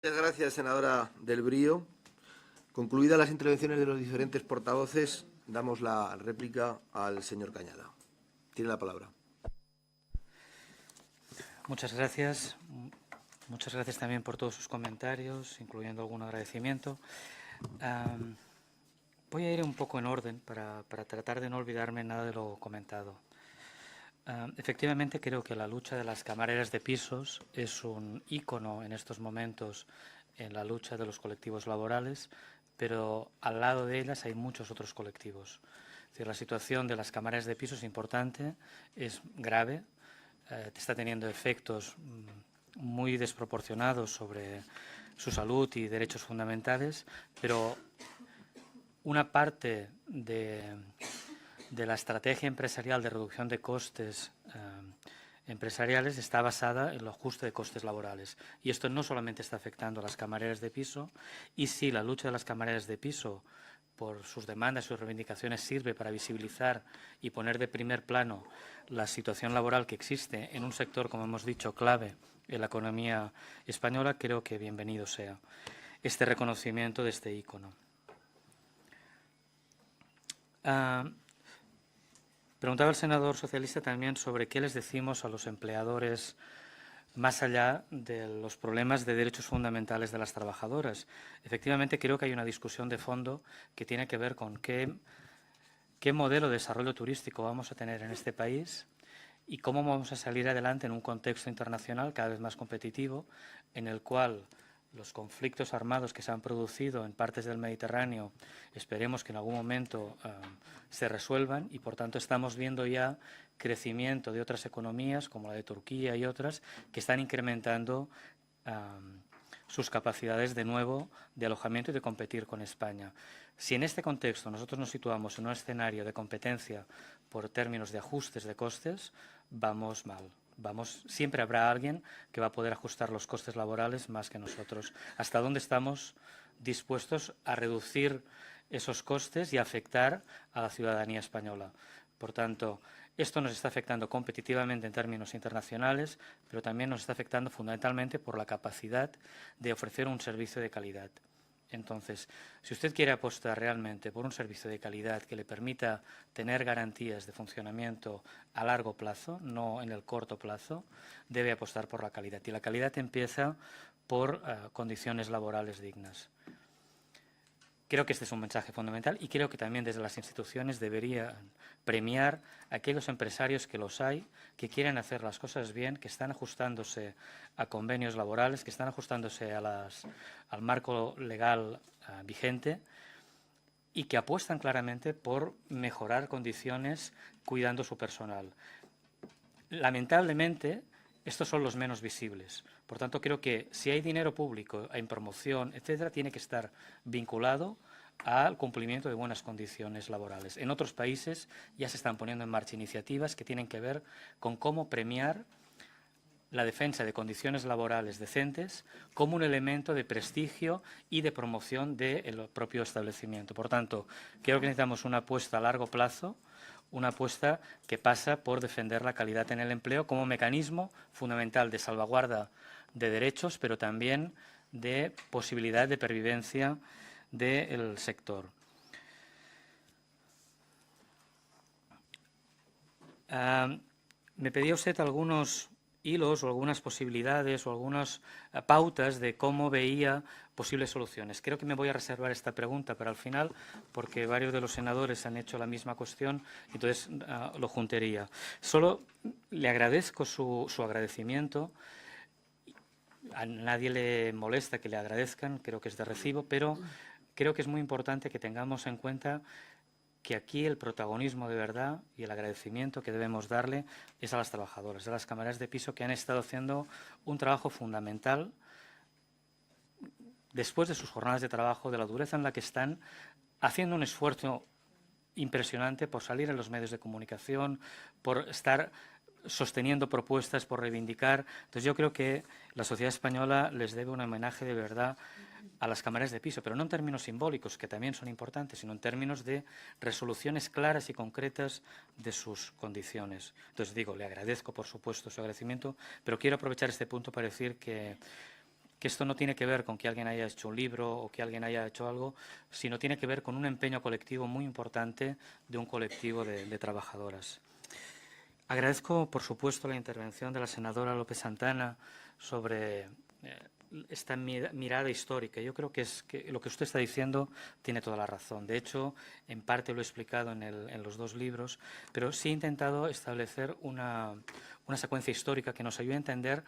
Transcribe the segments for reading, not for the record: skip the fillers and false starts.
Muchas gracias, senadora Del Brío. Concluidas las intervenciones de los diferentes portavoces, damos la réplica al señor Cañada. Tiene la palabra. Muchas gracias. Muchas gracias también por todos sus comentarios, incluyendo algún agradecimiento. Voy a ir un poco en orden para tratar de no olvidarme nada de lo comentado. Efectivamente, creo que la lucha de las camareras de pisos es un ícono en estos momentos en la lucha de los colectivos laborales, pero al lado de ellas hay muchos otros colectivos. Es decir, la situación de las camareras de pisos es importante, es grave, está teniendo efectos muy desproporcionados sobre su salud y derechos fundamentales, pero una parte de la estrategia empresarial de reducción de costes empresariales está basada en el ajuste de costes laborales. Y esto no solamente está afectando a las camareras de piso, y sí, la lucha de las camareras de piso por sus demandas y sus reivindicaciones sirve para visibilizar y poner de primer plano la situación laboral que existe en un sector, como hemos dicho, clave en la economía española. Creo que bienvenido sea este reconocimiento de este ícono. Preguntaba el senador socialista también sobre qué les decimos a los empleadores más allá de los problemas de derechos fundamentales de las trabajadoras. Efectivamente, creo que hay una discusión de fondo que tiene que ver con qué modelo de desarrollo turístico vamos a tener en este país y cómo vamos a salir adelante en un contexto internacional cada vez más competitivo, en el cual los conflictos armados que se han producido en partes del Mediterráneo esperemos que en algún momento se resuelvan, y por tanto estamos viendo ya crecimiento de otras economías como la de Turquía y otras que están incrementando sus capacidades de nuevo de alojamiento y de competir con España. Si en este contexto nosotros nos situamos en un escenario de competencia por términos de ajustes de costes, vamos mal. Siempre habrá alguien que va a poder ajustar los costes laborales más que nosotros. ¿Hasta dónde estamos dispuestos a reducir esos costes y a afectar a la ciudadanía española? Por tanto, esto nos está afectando competitivamente en términos internacionales, pero también nos está afectando fundamentalmente por la capacidad de ofrecer un servicio de calidad. Entonces, si usted quiere apostar realmente por un servicio de calidad que le permita tener garantías de funcionamiento a largo plazo, no en el corto plazo, debe apostar por la calidad. Y la calidad empieza por condiciones laborales dignas. Creo que este es un mensaje fundamental y creo que también desde las instituciones deberían premiar a aquellos empresarios que los hay, que quieren hacer las cosas bien, que están ajustándose a convenios laborales, que están ajustándose al marco legal vigente y que apuestan claramente por mejorar condiciones cuidando su personal. Lamentablemente, estos son los menos visibles. Por tanto, creo que si hay dinero público en promoción, etcétera, tiene que estar vinculado al cumplimiento de buenas condiciones laborales. En otros países ya se están poniendo en marcha iniciativas que tienen que ver con cómo premiar la defensa de condiciones laborales decentes como un elemento de prestigio y de promoción del propio establecimiento. Por tanto, creo que necesitamos una apuesta a largo plazo, una apuesta que pasa por defender la calidad en el empleo como mecanismo fundamental de salvaguarda de derechos, pero también de posibilidad de pervivencia del sector. Me pedía usted algunos hilos o algunas posibilidades o algunas pautas de cómo veía posibles soluciones. Creo que me voy a reservar esta pregunta para el final porque varios de los senadores han hecho la misma cuestión, entonces lo juntaría. Solo le agradezco su agradecimiento. A nadie le molesta que le agradezcan, creo que es de recibo, pero creo que es muy importante que tengamos en cuenta que aquí el protagonismo de verdad y el agradecimiento que debemos darle es a las trabajadoras, a las camareras de piso que han estado haciendo un trabajo fundamental después de sus jornadas de trabajo, de la dureza en la que están, haciendo un esfuerzo impresionante por salir en los medios de comunicación, por estar sosteniendo propuestas, por reivindicar. Entonces yo creo que la sociedad española les debe un homenaje de verdad a las camareras de piso, pero no en términos simbólicos, que también son importantes, sino en términos de resoluciones claras y concretas de sus condiciones. Entonces digo, le agradezco por supuesto su agradecimiento, pero quiero aprovechar este punto para decir que que esto no tiene que ver con que alguien haya hecho un libro o que alguien haya hecho algo, sino tiene que ver con un empeño colectivo muy importante de un colectivo de trabajadoras. Agradezco, por supuesto, la intervención de la senadora López Santana sobre esta mirada histórica. Yo creo que lo que usted está diciendo tiene toda la razón. De hecho, en parte lo he explicado en los dos libros, pero sí he intentado establecer una secuencia histórica que nos ayude a entender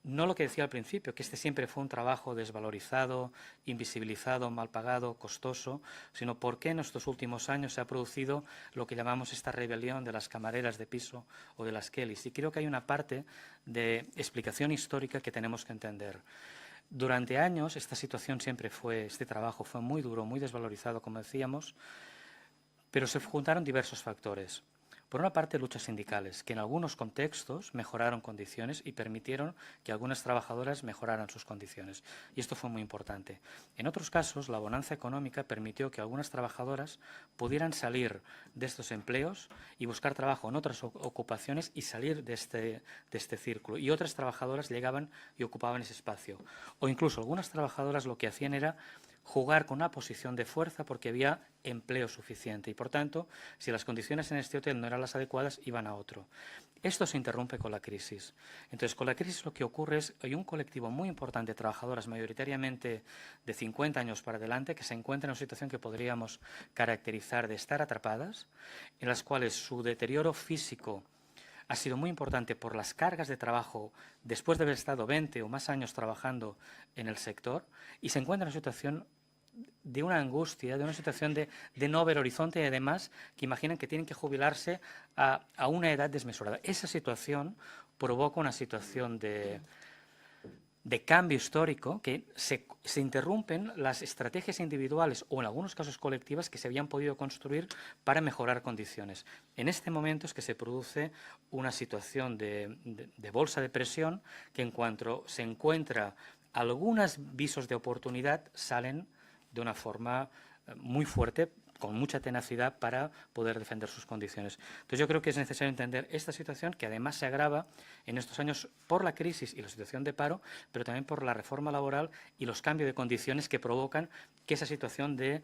no lo que decía al principio, que este siempre fue un trabajo desvalorizado, invisibilizado, mal pagado, costoso, sino por qué en estos últimos años se ha producido lo que llamamos esta rebelión de las camareras de piso o de las Kellys. Y creo que hay una parte de explicación histórica que tenemos que entender. Durante años esta situación siempre fue, este trabajo fue muy duro, muy desvalorizado, como decíamos, pero se juntaron diversos factores. Por una parte, luchas sindicales, que en algunos contextos mejoraron condiciones y permitieron que algunas trabajadoras mejoraran sus condiciones. Y esto fue muy importante. En otros casos, la bonanza económica permitió que algunas trabajadoras pudieran salir de estos empleos y buscar trabajo en otras ocupaciones y salir de este círculo. Y otras trabajadoras llegaban y ocupaban ese espacio. O incluso algunas trabajadoras lo que hacían era jugar con una posición de fuerza porque había empleo suficiente y, por tanto, si las condiciones en este hotel no eran las adecuadas, iban a otro. Esto se interrumpe con la crisis. Entonces, con la crisis lo que ocurre es que hay un colectivo muy importante de trabajadoras, mayoritariamente de 50 años para adelante, que se encuentran en una situación que podríamos caracterizar de estar atrapadas, en las cuales su deterioro físico ha sido muy importante por las cargas de trabajo después de haber estado 20 o más años trabajando en el sector, y se encuentran en una situación de una angustia, de una situación de no ver horizonte y además que imaginan que tienen que jubilarse a una edad desmesurada. Esa situación provoca una situación de cambio histórico que se interrumpen las estrategias individuales o en algunos casos colectivas que se habían podido construir para mejorar condiciones. En este momento es que se produce una situación de bolsa de presión que en cuanto se encuentra algunos visos de oportunidad salen de una forma muy fuerte, con mucha tenacidad para poder defender sus condiciones. Entonces yo creo que es necesario entender esta situación que además se agrava en estos años por la crisis y la situación de paro, pero también por la reforma laboral y los cambios de condiciones que provocan que esa situación de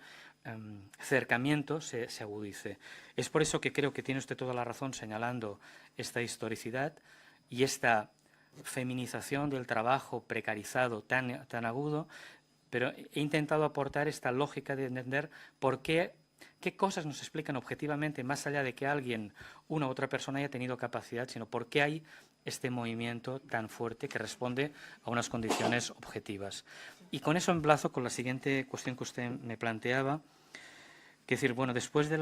acercamiento se agudice. Es por eso que creo que tiene usted toda la razón señalando esta historicidad y esta feminización del trabajo precarizado tan agudo, pero he intentado aportar esta lógica de entender por qué cosas nos explican objetivamente, más allá de que alguien, una u otra persona haya tenido capacidad, sino por qué hay este movimiento tan fuerte que responde a unas condiciones objetivas. Y con eso enlazo con la siguiente cuestión que usted me planteaba, que es decir, bueno, después de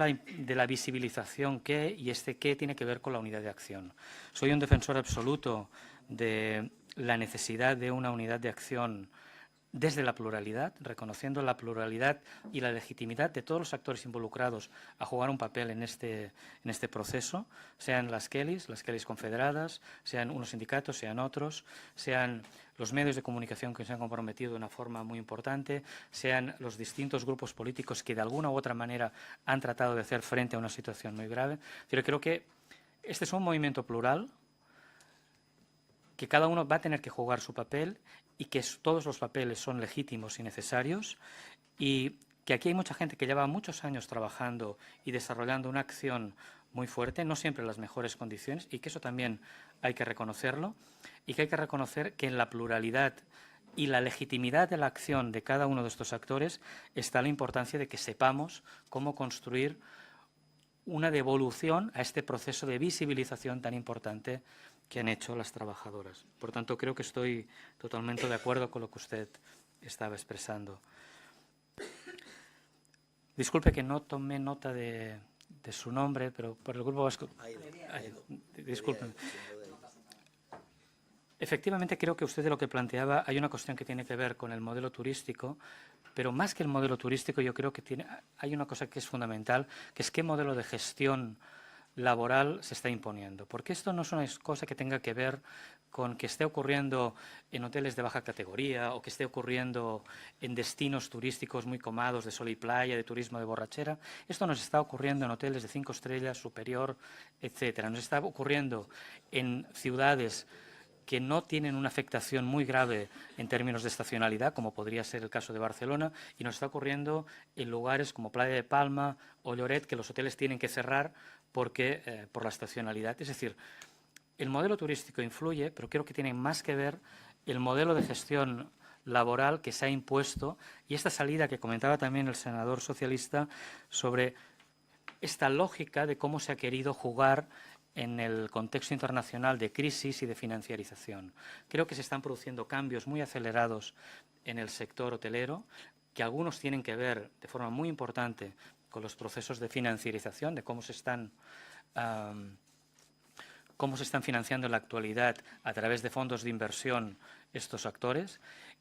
la visibilización, ¿qué? Y qué tiene que ver con la unidad de acción. Soy un defensor absoluto de la necesidad de una unidad de acción desde la pluralidad, reconociendo la pluralidad y la legitimidad de todos los actores involucrados a jugar un papel en este proceso, sean las Kellys confederadas, sean unos sindicatos, sean otros, sean los medios de comunicación que se han comprometido de una forma muy importante, sean los distintos grupos políticos que de alguna u otra manera han tratado de hacer frente a una situación muy grave. Yo creo que este es un movimiento plural, que cada uno va a tener que jugar su papel y que todos los papeles son legítimos y necesarios, y que aquí hay mucha gente que lleva muchos años trabajando y desarrollando una acción muy fuerte, no siempre en las mejores condiciones, y que eso también hay que reconocerlo, y que hay que reconocer que en la pluralidad y la legitimidad de la acción de cada uno de estos actores está la importancia de que sepamos cómo construir una devolución a este proceso de visibilización tan importante que han hecho las trabajadoras. Por tanto, creo que estoy totalmente de acuerdo con lo que usted estaba expresando. Disculpe que no tomé nota de su nombre, pero por el Grupo Vasco... Disculpe. Efectivamente, creo que usted de lo que planteaba hay una cuestión que tiene que ver con el modelo turístico, pero más que el modelo turístico yo creo que hay una cosa que es fundamental, que es qué modelo de gestión laboral se está imponiendo. Porque esto no es una cosa que tenga que ver con que esté ocurriendo en hoteles de baja categoría o que esté ocurriendo en destinos turísticos muy comados de sol y playa, de turismo de borrachera. Esto nos está ocurriendo en hoteles de 5 estrellas, superior, etcétera. Nos está ocurriendo en ciudades que no tienen una afectación muy grave en términos de estacionalidad, como podría ser el caso de Barcelona, y nos está ocurriendo en lugares como Playa de Palma o Lloret, que los hoteles tienen que cerrar por la estacionalidad. Es decir, el modelo turístico influye, pero creo que tiene más que ver el modelo de gestión laboral que se ha impuesto y esta salida que comentaba también el senador socialista sobre esta lógica de cómo se ha querido jugar en el contexto internacional de crisis y de financiarización. Creo que se están produciendo cambios muy acelerados en el sector hotelero, que algunos tienen que ver de forma muy importante con los procesos de financiarización, de cómo se están financiando en la actualidad a través de fondos de inversión estos actores.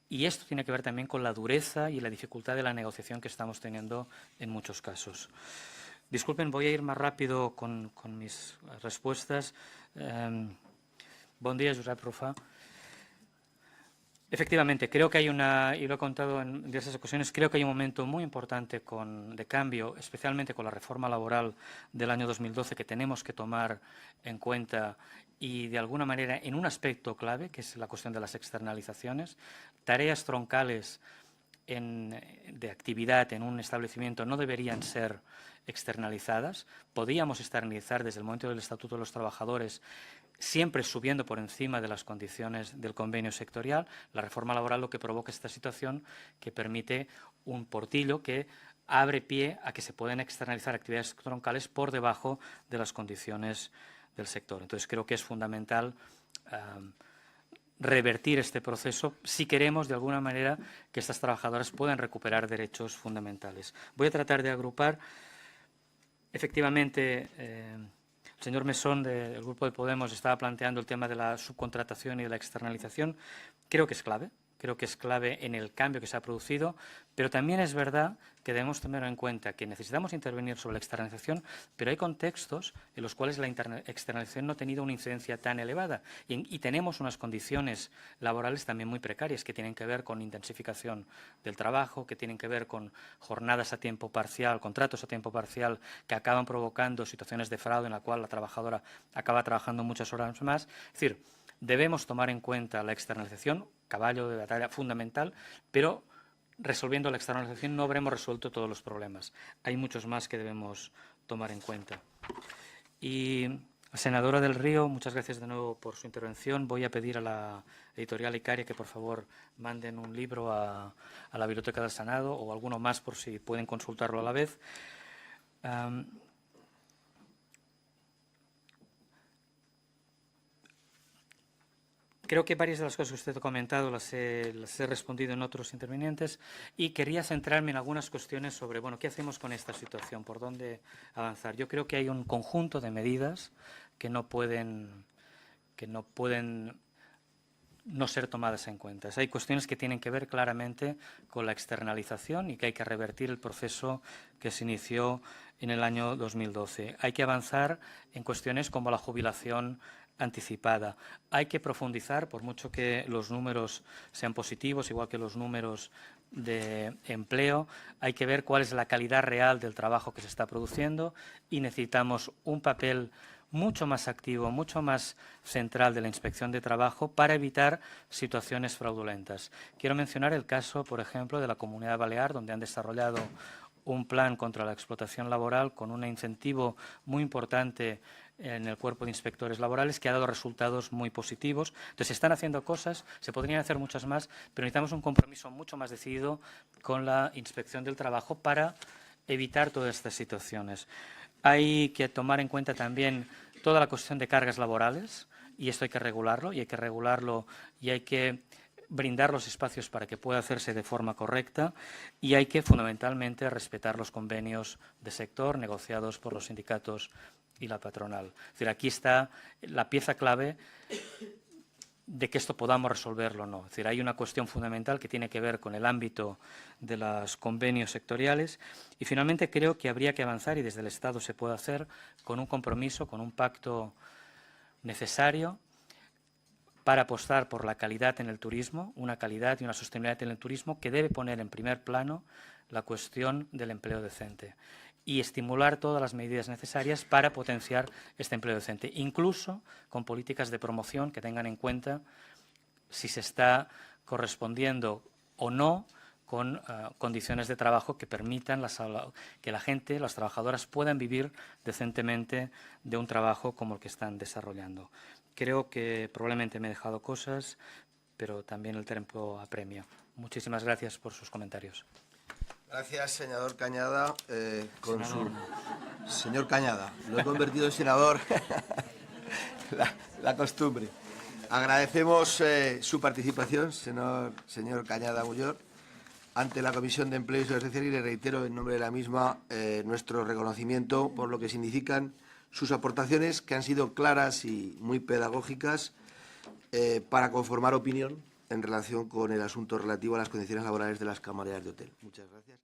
Y esto tiene que ver también con la dureza y la dificultad de la negociación que estamos teniendo en muchos casos. Disculpen, voy a ir más rápido con mis respuestas. Buen día, Josep Rufà. Efectivamente, creo que hay y lo he contado en diversas ocasiones, creo que hay un momento muy importante de cambio, especialmente con la reforma laboral del año 2012, que tenemos que tomar en cuenta y, de alguna manera, en un aspecto clave, que es la cuestión de las externalizaciones. Tareas troncales de actividad en un establecimiento no deberían ser externalizadas. Podíamos externalizar desde el momento del Estatuto de los Trabajadores, siempre subiendo por encima de las condiciones del convenio sectorial. La reforma laboral lo que provoca esta situación que permite un portillo que abre pie a que se pueden externalizar actividades troncales por debajo de las condiciones del sector. Entonces, creo que es fundamental revertir este proceso si queremos, de alguna manera, que estas trabajadoras puedan recuperar derechos fundamentales. Voy a tratar de agrupar. Efectivamente, el señor Mesón, del Grupo de Podemos, estaba planteando el tema de la subcontratación y de la externalización. Creo que es clave. Creo que es clave en el cambio que se ha producido, pero también es verdad que debemos tener en cuenta que necesitamos intervenir sobre la externalización, pero hay contextos en los cuales la externalización no ha tenido una incidencia tan elevada y tenemos unas condiciones laborales también muy precarias que tienen que ver con intensificación del trabajo, que tienen que ver con jornadas a tiempo parcial, contratos a tiempo parcial que acaban provocando situaciones de fraude en la cual la trabajadora acaba trabajando muchas horas más. Es decir, debemos tomar en cuenta la externalización, caballo de batalla fundamental, pero resolviendo la externalización no habremos resuelto todos los problemas. Hay muchos más que debemos tomar en cuenta. Y, senadora del Río, muchas gracias de nuevo por su intervención. Voy a pedir a la editorial Icaria que, por favor, manden un libro a la Biblioteca del Senado o alguno más por si pueden consultarlo a la vez. Creo que varias de las cosas que usted ha comentado las he respondido en otros intervinientes y quería centrarme en algunas cuestiones sobre, bueno, ¿qué hacemos con esta situación? ¿Por dónde avanzar? Yo creo que hay un conjunto de medidas que no pueden no ser tomadas en cuenta. Hay cuestiones que tienen que ver claramente con la externalización y que hay que revertir el proceso que se inició en el año 2012. Hay que avanzar en cuestiones como la jubilación anticipada. Hay que profundizar, por mucho que los números sean positivos, igual que los números de empleo, hay que ver cuál es la calidad real del trabajo que se está produciendo y necesitamos un papel mucho más activo, mucho más central de la Inspección de Trabajo para evitar situaciones fraudulentas. Quiero mencionar el caso, por ejemplo, de la Comunidad Balear, donde han desarrollado un plan contra la explotación laboral con un incentivo muy importante en el cuerpo de inspectores laborales que ha dado resultados muy positivos. Entonces, se están haciendo cosas, se podrían hacer muchas más, pero necesitamos un compromiso mucho más decidido con la Inspección del Trabajo para evitar todas estas situaciones. Hay que tomar en cuenta también toda la cuestión de cargas laborales y esto hay que regularlo y hay que brindar los espacios para que pueda hacerse de forma correcta y hay que fundamentalmente respetar los convenios de sector negociados por los sindicatos y la patronal. Es decir, aquí está la pieza clave de que esto podamos resolverlo o no. Es decir, hay una cuestión fundamental que tiene que ver con el ámbito de los convenios sectoriales y finalmente creo que habría que avanzar y desde el Estado se puede hacer con un compromiso, con un pacto necesario para apostar por la calidad en el turismo, una calidad y una sostenibilidad en el turismo que debe poner en primer plano la cuestión del empleo decente. y estimular todas las medidas necesarias para potenciar este empleo decente, incluso con políticas de promoción que tengan en cuenta si se está correspondiendo o no con condiciones de trabajo que permitan que la gente, las trabajadoras, puedan vivir decentemente de un trabajo como el que están desarrollando. Creo que probablemente me he dejado cosas, pero también el tiempo apremia. Muchísimas gracias por sus comentarios. Gracias, senador Cañada. Señor Cañada, lo he convertido en senador, la costumbre. Agradecemos su participación, señor Cañada Muyor, ante la Comisión de Empleo y Seguridad Social, y le reitero en nombre de la misma nuestro reconocimiento por lo que significan sus aportaciones, que han sido claras y muy pedagógicas para conformar opinión en relación con el asunto relativo a las condiciones laborales de las camareras de hotel. Muchas gracias.